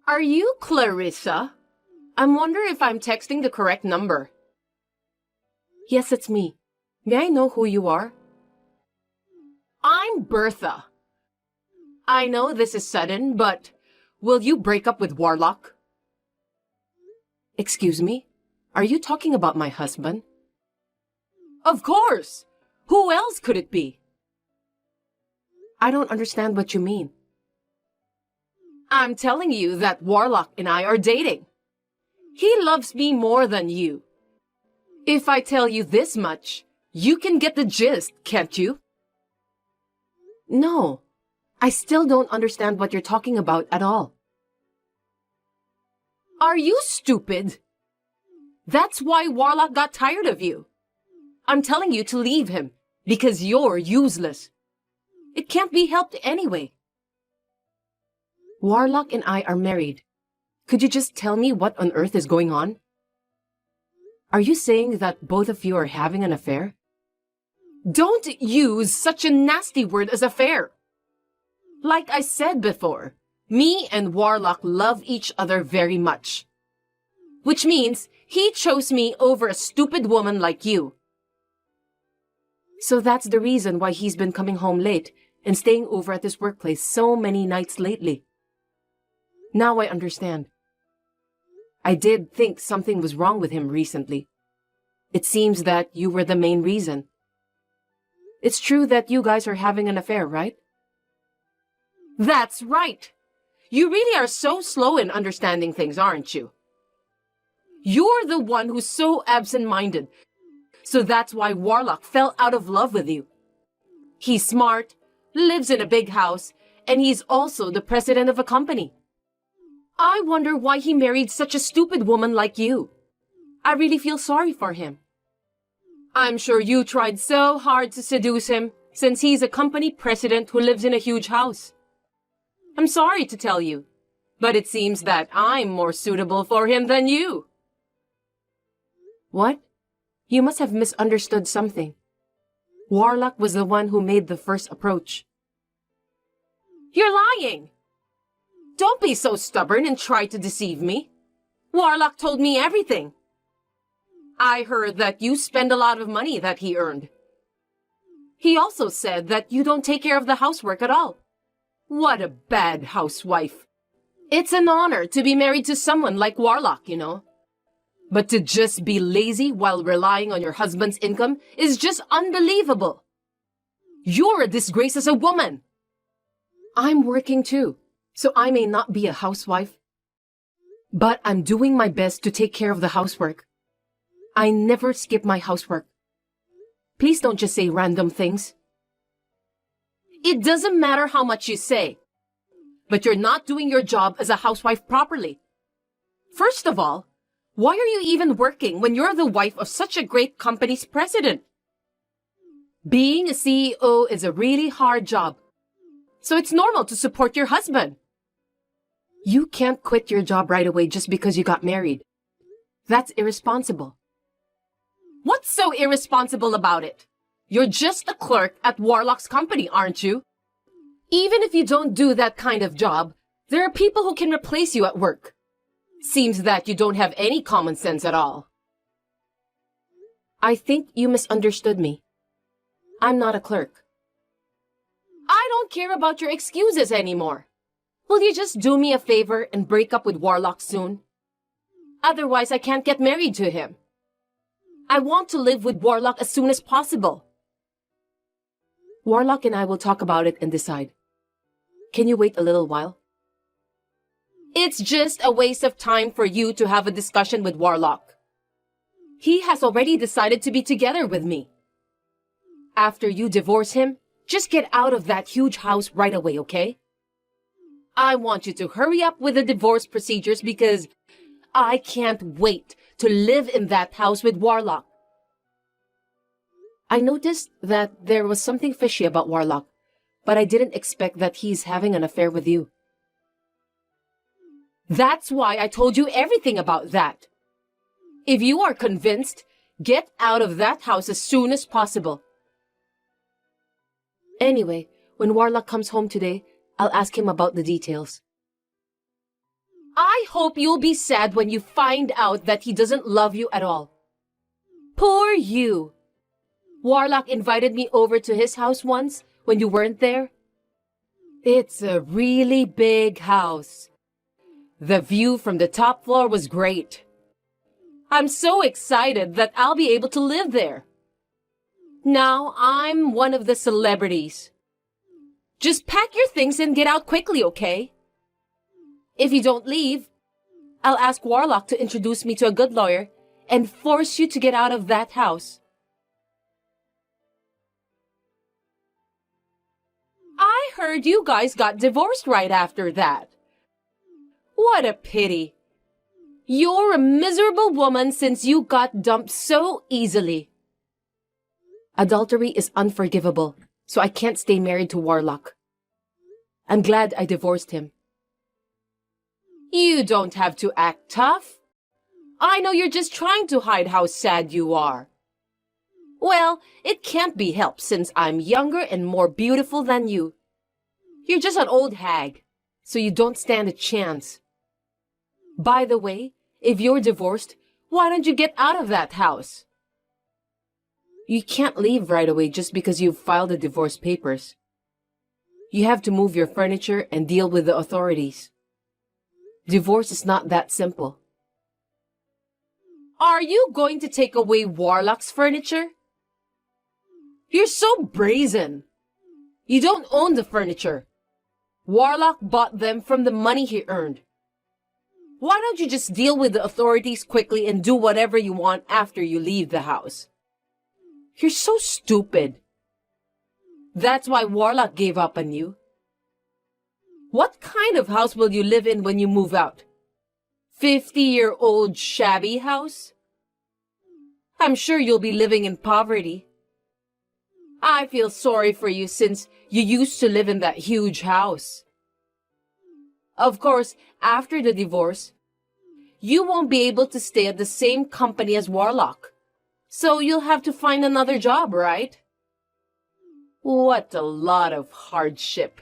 Are you Clarissa? I'm wondering if I'm texting the correct number. Yes, it's me. May I know who you are? I'm Bertha. I know this is sudden, but will you break up with Warlock? Excuse me? Are you talking about my husband? Of course! Who else could it be? I don't understand what you mean. I'm telling you that Warlock and I are dating. He loves me more than you. If I tell you this much, you can get the gist, can't you? No, I still don't understand what you're talking about at all. Are you stupid? That's why Warlock got tired of you. I'm telling you to leave him, because you're useless. It can't be helped anyway. Warlock and I are married. Could you just tell me what on earth is going on? Are you saying that both of you are having an affair? Don't use such a nasty word as affair. Like I said before, me and Warlock love each other very much. Which means he chose me over a stupid woman like you. So that's the reason why he's been coming home late and staying over at this workplace so many nights lately. Now I understand. I did think something was wrong with him recently. It seems that you were the main reason. It's true that you guys are having an affair, right? That's right. You really are so slow in understanding things, aren't you? You're the one who's so absent-minded. So that's why Warlock fell out of love with you. He's smart, lives in a big house, and he's also the president of a company. I wonder why he married such a stupid woman like you. I really feel sorry for him. I'm sure you tried so hard to seduce him, since he's a company president who lives in a huge house. I'm sorry to tell you, but it seems that I'm more suitable for him than you. What? You must have misunderstood something. Warlock was the one who made the first approach. You're lying! Don't be so stubborn and try to deceive me. Warlock told me everything. I heard that you spend a lot of money that he earned. He also said that you don't take care of the housework at all. What a bad housewife. It's an honor to be married to someone like Warlock, you know. But to just be lazy while relying on your husband's income is just unbelievable. You're a disgrace as a woman. I'm working too, so I may not be a housewife. But I'm doing my best to take care of the housework. I never skip my housework. Please don't just say random things. It doesn't matter how much you say, but you're not doing your job as a housewife properly. First of all, why are you even working when you're the wife of such a great company's president? Being a CEO is a really hard job, so it's normal to support your husband. You can't quit your job right away just because you got married. That's irresponsible. What's so irresponsible about it? You're just a clerk at Warlock's company, aren't you? Even if you don't do that kind of job, there are people who can replace you at work. Seems that you don't have any common sense at all. I think you misunderstood me. I'm not a clerk. I don't care about your excuses anymore. Will you just do me a favor and break up with Warlock soon? Otherwise, I can't get married to him. I want to live with Warlock as soon as possible. Warlock and I will talk about it and decide. Can you wait a little while? It's just a waste of time for you to have a discussion with Warlock. He has already decided to be together with me. After you divorce him, just get out of that huge house right away, okay? I want you to hurry up with the divorce procedures because I can't wait to live in that house with Warlock. I noticed that there was something fishy about Warlock, but I didn't expect that he's having an affair with you. That's why I told you everything about that. If you are convinced, get out of that house as soon as possible. Anyway, when Warlock comes home today, I'll ask him about the details. I hope you'll be sad when you find out that he doesn't love you at all. Poor you. Warlock invited me over to his house once when you weren't there. It's a really big house. The view from the top floor was great. I'm so excited that I'll be able to live there. Now I'm one of the celebrities. Just pack your things and get out quickly, okay? If you don't leave, I'll ask Warlock to introduce me to a good lawyer and force you to get out of that house. I heard you guys got divorced right after that. What a pity. You're a miserable woman since you got dumped so easily. Adultery is unforgivable, so I can't stay married to Warlock. I'm glad I divorced him. You don't have to act tough. I know you're just trying to hide how sad you are. Well, it can't be helped since I'm younger and more beautiful than you. You're just an old hag, so you don't stand a chance. By the way, if you're divorced, why don't you get out of that house? You can't leave right away just because you've filed the divorce papers. You have to move your furniture and deal with the authorities. Divorce is not that simple. Are you going to take away Warlock's furniture? You're so brazen. You don't own the furniture. Warlock bought them from the money he earned. Why don't you just deal with the authorities quickly and do whatever you want after you leave the house? You're so stupid. That's why Warlock gave up on you. What kind of house will you live in when you move out? 50-year-old shabby house? I'm sure you'll be living in poverty. I feel sorry for you since you used to live in that huge house. Of course, after the divorce, you won't be able to stay at the same company as Warlock. So you'll have to find another job, right? What a lot of hardship.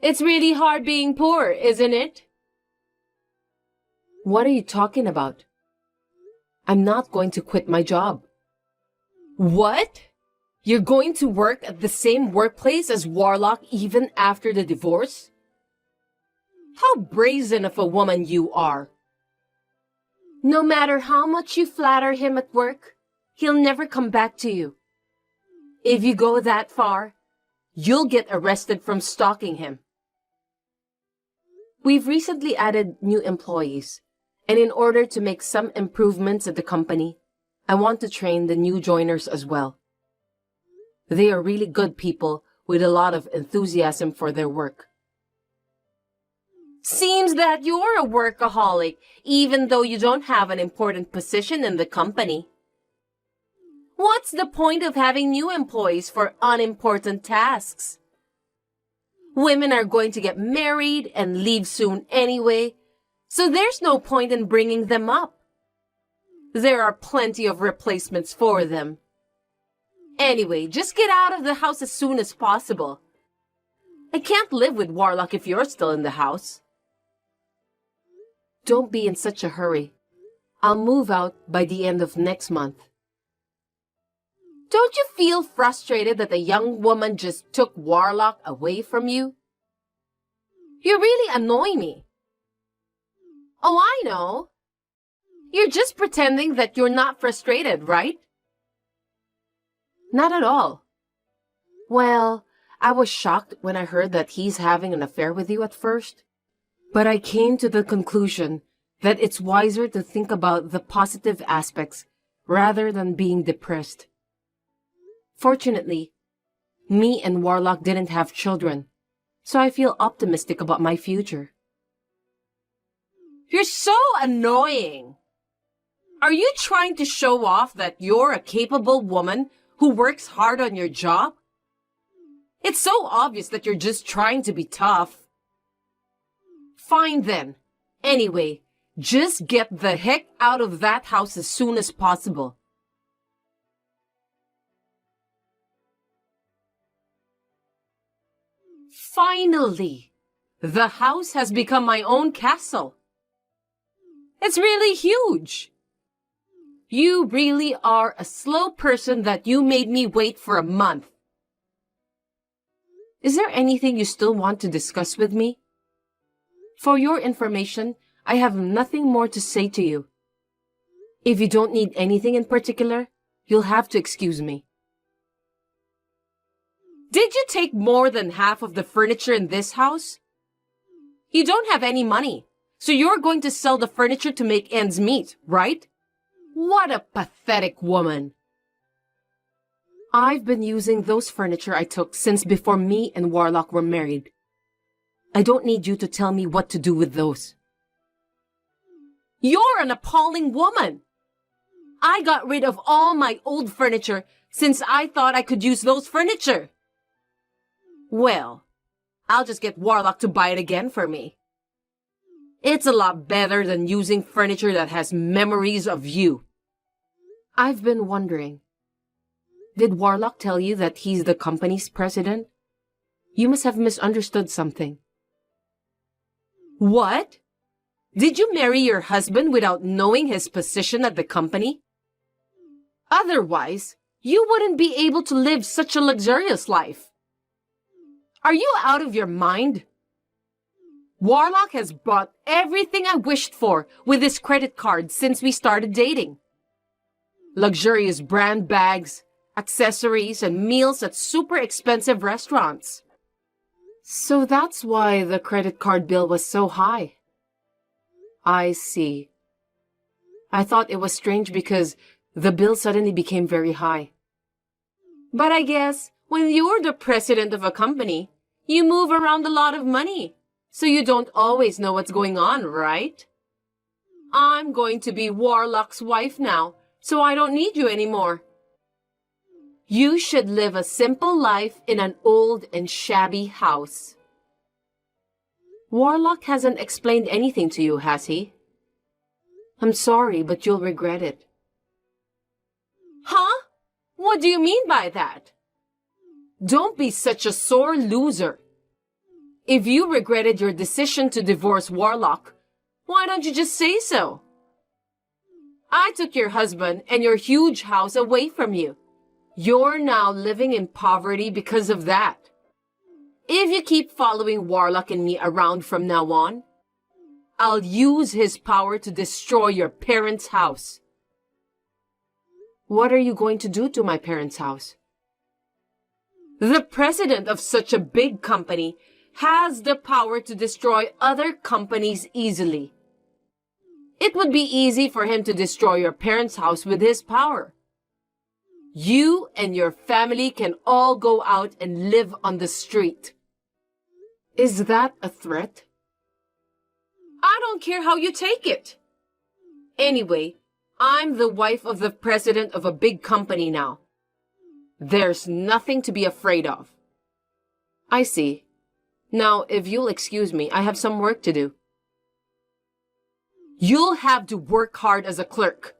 It's really hard being poor, isn't it? What are you talking about? I'm not going to quit my job. What? You're going to work at the same workplace as Warlock even after the divorce? How brazen of a woman you are. No matter how much you flatter him at work, he'll never come back to you. If you go that far, you'll get arrested from stalking him. We've recently added new employees, and in order to make some improvements at the company, I want to train the new joiners as well. They are really good people with a lot of enthusiasm for their work. Seems that you're a workaholic, even though you don't have an important position in the company. What's the point of having new employees for unimportant tasks? Women are going to get married and leave soon anyway, so there's no point in bringing them up. There are plenty of replacements for them. Anyway, just get out of the house as soon as possible. I can't live with Warlock if you're still in the house. Don't be in such a hurry. I'll move out by the end of next month. Don't you feel frustrated that a young woman just took Warlock away from you? You really annoy me. Oh, I know. You're just pretending that you're not frustrated, right? Not at all. Well, I was shocked when I heard that he's having an affair with you at first. But I came to the conclusion that it's wiser to think about the positive aspects rather than being depressed. Fortunately, me and Warlock didn't have children, so I feel optimistic about my future. You're so annoying! Are you trying to show off that you're a capable woman who works hard on your job? It's so obvious that you're just trying to be tough. Fine then. Anyway, just get the heck out of that house as soon as possible. Finally! The house has become my own castle. It's really huge. You really are a slow person that you made me wait for a month. Is there anything you still want to discuss with me? For your information, I have nothing more to say to you. If you don't need anything in particular, you'll have to excuse me. Did you take more than half of the furniture in this house? You don't have any money, so you're going to sell the furniture to make ends meet, right? What a pathetic woman. I've been using those furniture I took since before me and Warlock were married. I don't need you to tell me what to do with those. You're an appalling woman. I got rid of all my old furniture since I thought I could use those furniture. Well, I'll just get Warlock to buy it again for me. It's a lot better than using furniture that has memories of you. I've been wondering, did Warlock tell you that he's the company's president? You must have misunderstood something. What? Did you marry your husband without knowing his position at the company? Otherwise, you wouldn't be able to live such a luxurious life. Are you out of your mind? Warlock has bought everything I wished for with his credit card since we started dating. Luxurious brand bags, accessories, and meals at super expensive restaurants. So that's why the credit card bill was so high. I see. I thought it was strange because the bill suddenly became very high. But I guess when you're the president of a company, you move around a lot of money, so you don't always know what's going on, right? I'm going to be Warlock's wife now, so I don't need you anymore. You should live a simple life in an old and shabby house. Warlock hasn't explained anything to you, has he? I'm sorry, but you'll regret it. Huh? What do you mean by that? Don't be such a sore loser. If you regretted your decision to divorce Warlock, why don't you just say so? I took your husband and your huge house away from you. You're now living in poverty because of that. If you keep following Warlock and me around from now on, I'll use his power to destroy your parents' house. What are you going to do to my parents' house? The president of such a big company has the power to destroy other companies easily. It would be easy for him to destroy your parents' house with his power. You and your family can all go out and live on the street. Is that a threat? I don't care how you take it. Anyway, I'm the wife of the president of a big company now. There's nothing to be afraid of. I see. Now, if you'll excuse me, I have some work to do. You'll have to work hard as a clerk.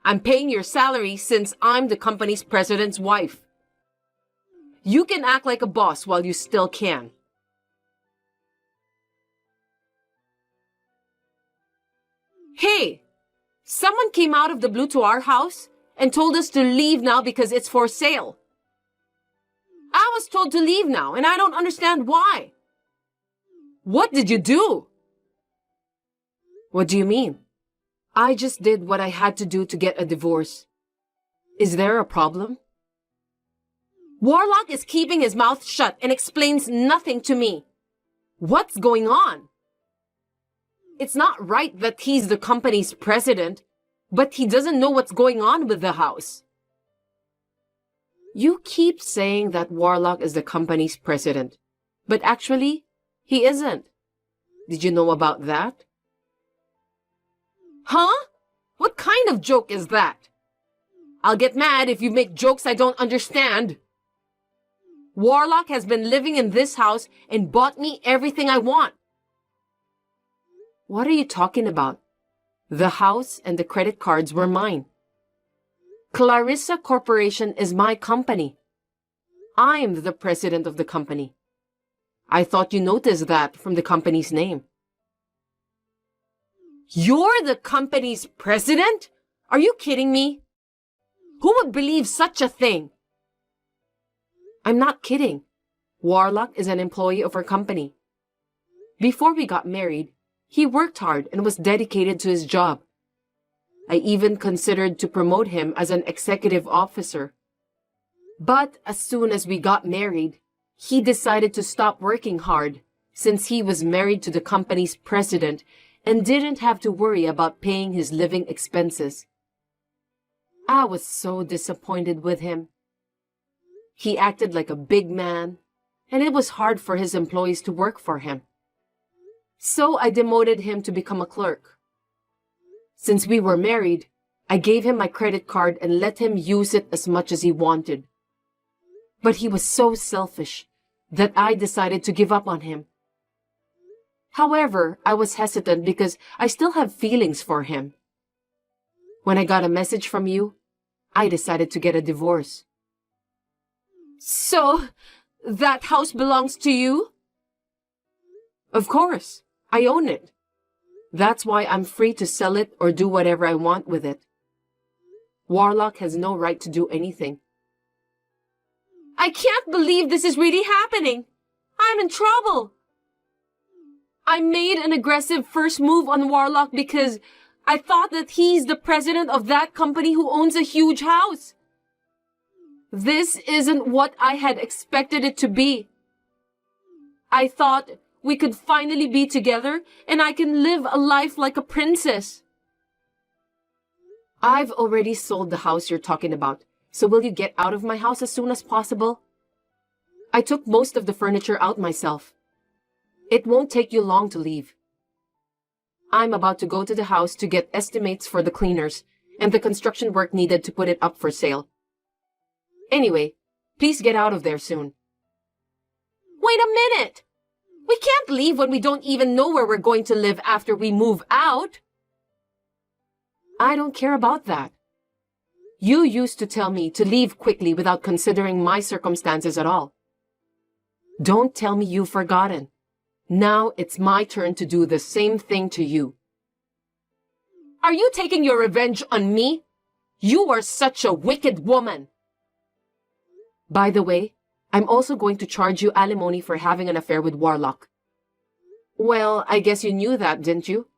I'm paying your salary since I'm the company's president's wife. You can act like a boss while you still can. Hey, someone came out of the blue to our house and told us to leave now because it's for sale. I was told to leave now, and I don't understand why. What did you do? What do you mean? I just did what I had to do to get a divorce. Is there a problem? Warlock is keeping his mouth shut and explains nothing to me. What's going on? It's not right that he's the company's president, but he doesn't know what's going on with the house. You keep saying that Warlock is the company's president, but actually, he isn't. Did you know about that? Huh? What kind of joke is that? I'll get mad if you make jokes I don't understand. Warlock has been living in this house and bought me everything I want. What are you talking about? The house and the credit cards were mine. Clarissa Corporation is my company. I'm the president of the company. I thought you noticed that from the company's name. You're the company's president? Are you kidding me? Who would believe such a thing? I'm not kidding. Warlock is an employee of our company. Before we got married, he worked hard and was dedicated to his job. I even considered to promote him as an executive officer. But as soon as we got married, he decided to stop working hard since he was married to the company's president and didn't have to worry about paying his living expenses. I was so disappointed with him. He acted like a big man, and it was hard for his employees to work for him. So I demoted him to become a clerk. Since we were married, I gave him my credit card and let him use it as much as he wanted. But he was so selfish that I decided to give up on him. However, I was hesitant because I still have feelings for him. When I got a message from you, I decided to get a divorce. So, that house belongs to you? Of course, I own it. That's why I'm free to sell it or do whatever I want with it. Warlock has no right to do anything. I can't believe this is really happening. I'm in trouble. I made an aggressive first move on Warlock because I thought that he's the president of that company who owns a huge house. This isn't what I had expected it to be. I thought we could finally be together and I can live a life like a princess. I've already sold the house you're talking about, so will you get out of my house as soon as possible? I took most of the furniture out myself. It won't take you long to leave. I'm about to go to the house to get estimates for the cleaners and the construction work needed to put it up for sale. Anyway, please get out of there soon. Wait a minute! We can't leave when we don't even know where we're going to live after we move out. I don't care about that. You used to tell me to leave quickly without considering my circumstances at all. Don't tell me you've forgotten. Now it's my turn to do the same thing to you. Are you taking your revenge on me? You are such a wicked woman. By the way, I'm also going to charge you alimony for having an affair with Warlock. Well, I guess you knew that, didn't you?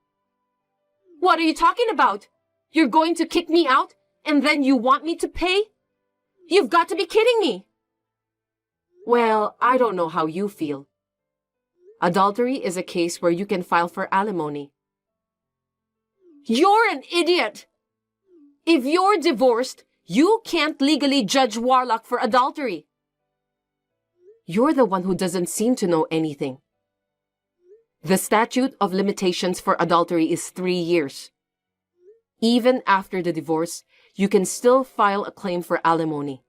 What are you talking about? You're going to kick me out and then you want me to pay? You've got to be kidding me. Well, I don't know how you feel. Adultery is a case where you can file for alimony. You're an idiot! If you're divorced, you can't legally judge Warlock for adultery. You're the one who doesn't seem to know anything. The statute of limitations for adultery is 3 years. Even after the divorce, you can still file a claim for alimony.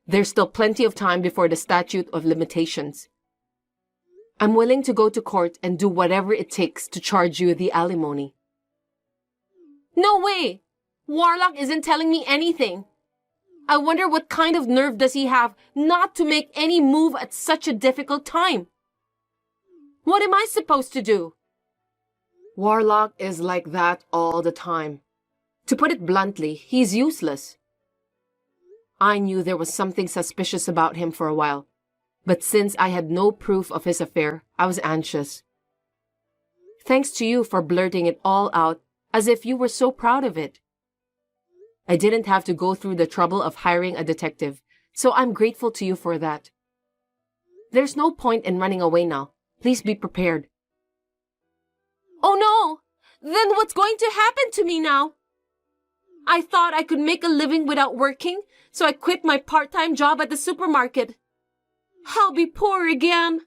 There's still plenty of time before the statute of limitations. I'm willing to go to court and do whatever it takes to charge you the alimony. No way! Warlock isn't telling me anything. I wonder what kind of nerve does he have not to make any move at such a difficult time? What am I supposed to do? Warlock is like that all the time. To put it bluntly, he's useless. I knew there was something suspicious about him for a while, but since I had no proof of his affair, I was anxious. Thanks to you for blurting it all out as if you were so proud of it. I didn't have to go through the trouble of hiring a detective, so I'm grateful to you for that. There's no point in running away now. Please be prepared. Oh no! Then what's going to happen to me now? I thought I could make a living without working, so I quit my part-time job at the supermarket. I'll be poor again.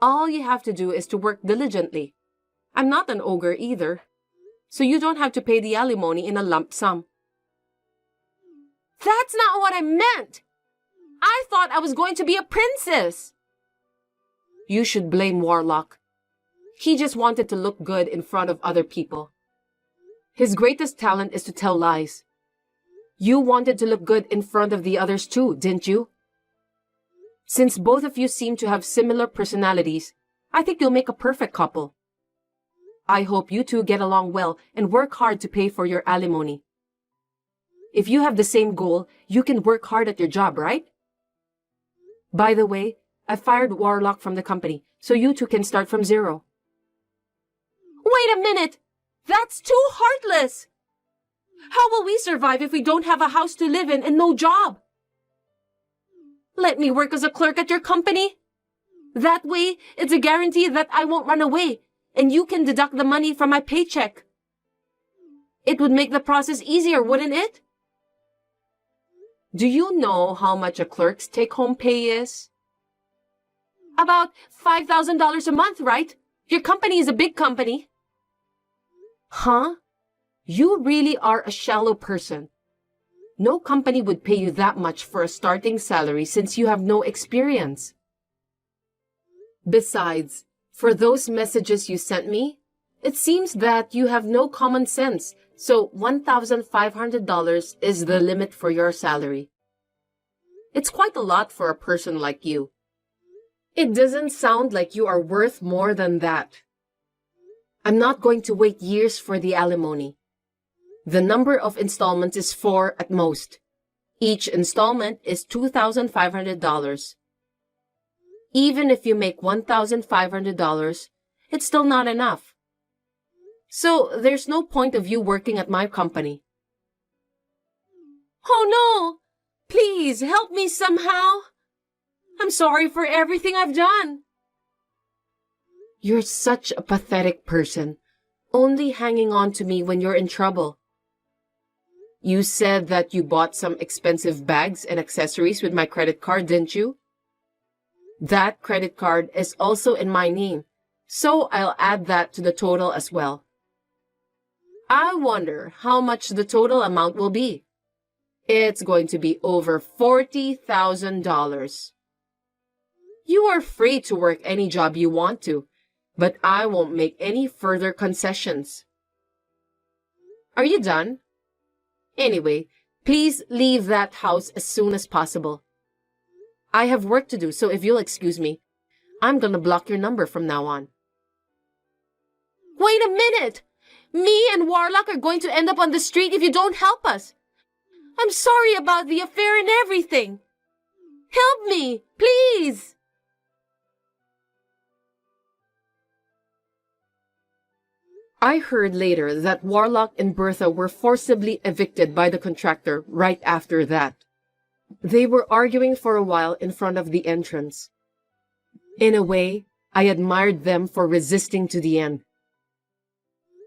All you have to do is to work diligently. I'm not an ogre either, so you don't have to pay the alimony in a lump sum. That's not what I meant! I thought I was going to be a princess! You should blame Warlock. He just wanted to look good in front of other people. His greatest talent is to tell lies. You wanted to look good in front of the others too, didn't you? Since both of you seem to have similar personalities, I think you'll make a perfect couple. I hope you two get along well and work hard to pay for your alimony. If you have the same goal, you can work hard at your job, right? By the way, I fired Warlock from the company, so you two can start from zero. Wait a minute! That's too heartless! How will we survive if we don't have a house to live in and no job? Let me work as a clerk at your company. That way, it's a guarantee that I won't run away, and you can deduct the money from my paycheck. It would make the process easier, wouldn't it? Do you know how much a clerk's take-home pay is? About $5,000 a month, right? Your company is a big company. Huh? You really are a shallow person. No company would pay you that much for a starting salary since you have no experience. Besides, for those messages you sent me, it seems that you have no common sense, so $1,500 is the limit for your salary. It's quite a lot for a person like you. It doesn't sound like you are worth more than that. I'm not going to wait years for the alimony. The number of installments is 4 at most. Each installment is $2,500. Even if you make $1,500, it's still not enough. So there's no point of you working at my company. Oh no! Please help me somehow. I'm sorry for everything I've done. You're such a pathetic person, only hanging on to me when you're in trouble. You said that you bought some expensive bags and accessories with my credit card, didn't you? That credit card is also in my name, so I'll add that to the total as well. I wonder how much the total amount will be. It's going to be over $40,000. You are free to work any job you want to, but I won't make any further concessions. Are you done? Anyway, please leave that house as soon as possible. I have work to do, so if you'll excuse me, I'm gonna block your number from now on. Wait a minute! Me and Warlock are going to end up on the street if you don't help us. I'm sorry about the affair and everything. Help me, please! I heard later that Warlock and Bertha were forcibly evicted by the contractor right after that. They were arguing for a while in front of the entrance. In a way, I admired them for resisting to the end.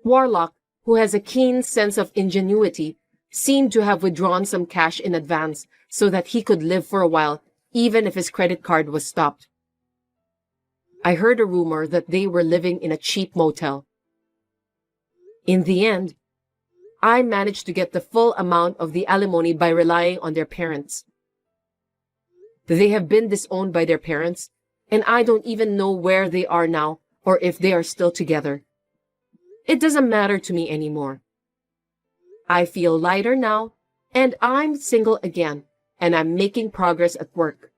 Warlock, who has a keen sense of ingenuity, seemed to have withdrawn some cash in advance so that he could live for a while, even if his credit card was stopped. I heard a rumor that they were living in a cheap motel. In the end, I managed to get the full amount of the alimony by relying on their parents. They have been disowned by their parents, and I don't even know where they are now or if they are still together. It doesn't matter to me anymore. I feel lighter now, and I'm single again, and I'm making progress at work.